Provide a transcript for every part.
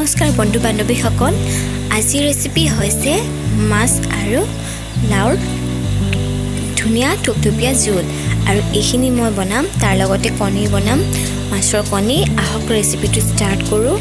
নমস্কাৰ বন্ধু বান্ধৱীসকল, আজিৰ ৰেচিপি হৈছে মাছ আৰু লাওৰ ধুনীয়া থুপথুপীয়া জোল। আৰু এইখিনি মই বনাম, তাৰ লগতে কণী বনাম, মাছৰ কণী। আহক ৰেচিপিটো ষ্টাৰ্ট কৰোঁ।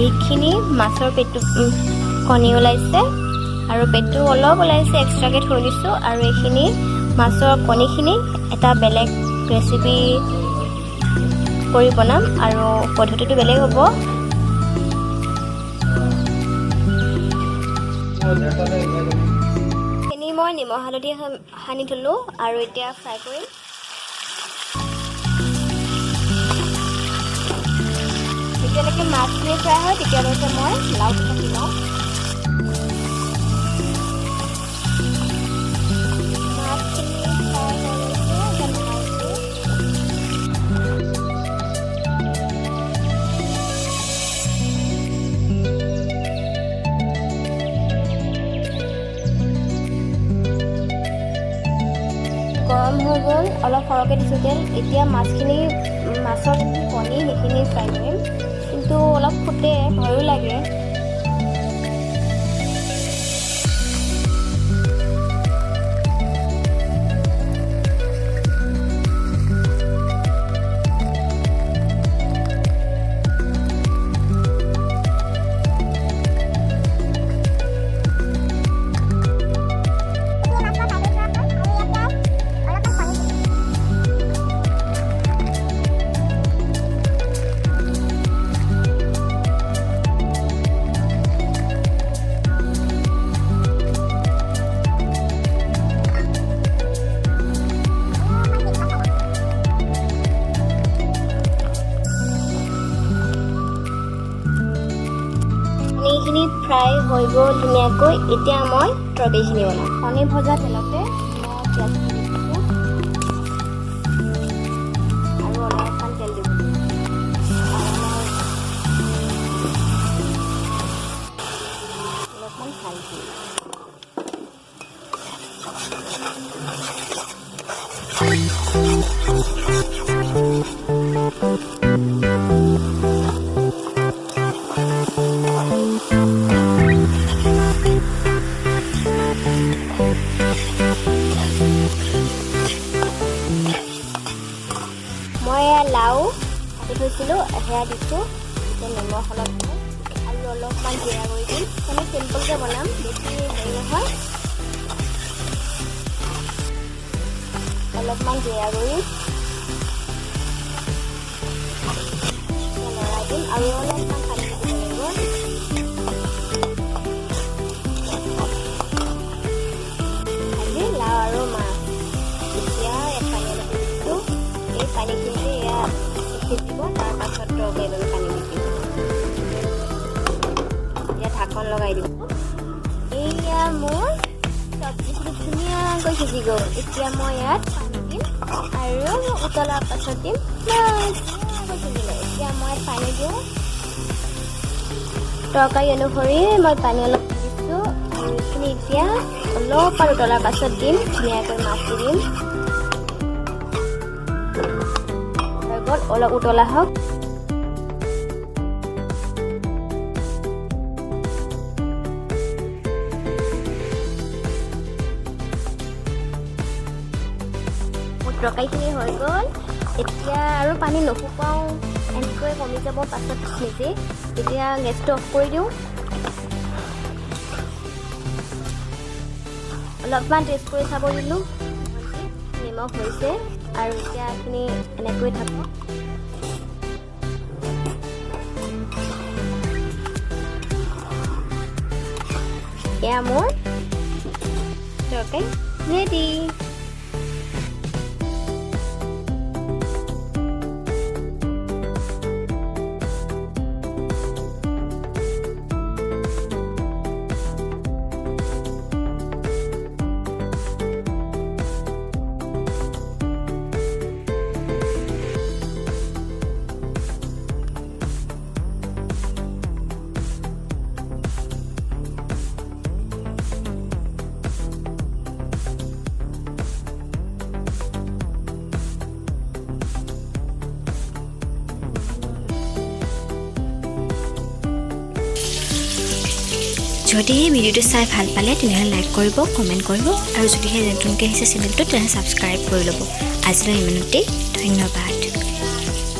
এইখিনি মাছৰ পেটু কণী ওলাইছে আৰু পেটু অলপ ওলাইছে, এক্সট্ৰাকৈ থৈ দিছোঁ। আৰু এইখিনি মাছৰ কণীখিনি এটা বেলেগ ৰেচিপি কৰি বনাম আৰু পদ্ধতিটো বেলেগ হ'ব। এইখিনি মই নিমখ হালধি সানি থলোঁ আৰু এতিয়া ফ্ৰাই কৰিম। যেতিয়ালৈকে মাছখিনি ফ্ৰাই হয় তেতিয়ালৈকে মই লাওটো কাটি লওঁ। মাছখিনি ফ্ৰাই হৈ গৈছে, গৰম হৈ গ'ল, অলপ সৰহকৈ দিছোঁ তেল। এতিয়া মাছৰ কণী সেইখিনি ফ্ৰাই কৰিম, কিন্তু অলপ ফুটে, ভয়ো লাগে। কণীখিনি ফ্ৰাই হৈ গ'ল ধুনীয়াকৈ। এতিয়া মই তৰকাৰীখিনি বনাম। কণী ভজা তেলতে মই পিঁয়াজ দিছোঁ আৰু অলপমান তেল দিব অলপমান খাই দিওঁ। মই লাও কাটি থৈছিলোঁ, সেয়া দিছোঁ। এতিয়া নিমখ অলপ দিওঁ আৰু অলপমান জিৰা কৰি দিম। মানে চিম্পলকৈ বনাম, বেছি হেৰি নহয়। অলপমান জিৰা গুড়ি লৰাই দিম আৰু অলপমান পানী দিব লাগিব। আজি লাও আৰু মাছ। এতিয়া পানী অলপ দিছোঁ। এই পানীখিনি ইয়াত সিজিব, তাৰপাছত তৰকাৰীলৈ পানী দি দিম। এতিয়া ঢাকন লগাই দিম। এয়া মোৰ চব্জিখিনি ধুনীয়াকৈ সিজি গ'ল। এতিয়া মই ইয়াত পানী দিম আৰু উতলাৰ পাছত দিম। ধুনীয়াকৈ সিজিলে। এতিয়া মই পানী দিওঁ। তৰকাৰী অনুসৰি মই পানী অলপ দিছোঁ আৰু এইখিনি এতিয়া অলপ আৰু উতলাৰ পাছত দিম ধুনীয়াকৈ মাছ দি দিম হৈ গ'ল অলপ উতলা হওক তৰকাৰীখিনি হৈ গ'ল এতিয়া আৰু পানী নুশুকাওঁ এনেকৈ কমি যাব পাছত নিজে এতিয়া গেছটো অফ কৰি দিওঁ অলপমান টেষ্ট কৰি চাব দিলোঁ নিমখ হৈছে আৰু এতিয়া এইখিনি এনেকৈ থাকক এয়া মোৰ তৰকাৰী ৰেডি যদি এই ভিডিঅ'টো চাই ভাল পালে তেনেহ'লে লাইক কৰিব কমেণ্ট কৰিব আৰু যদিহে নতুনকৈ আহিছে চেনেলটো তেনেহ'লে ছাবস্ক্ৰাইব কৰি ল'ব আজিলৈ ইমানতেই ধন্যবাদ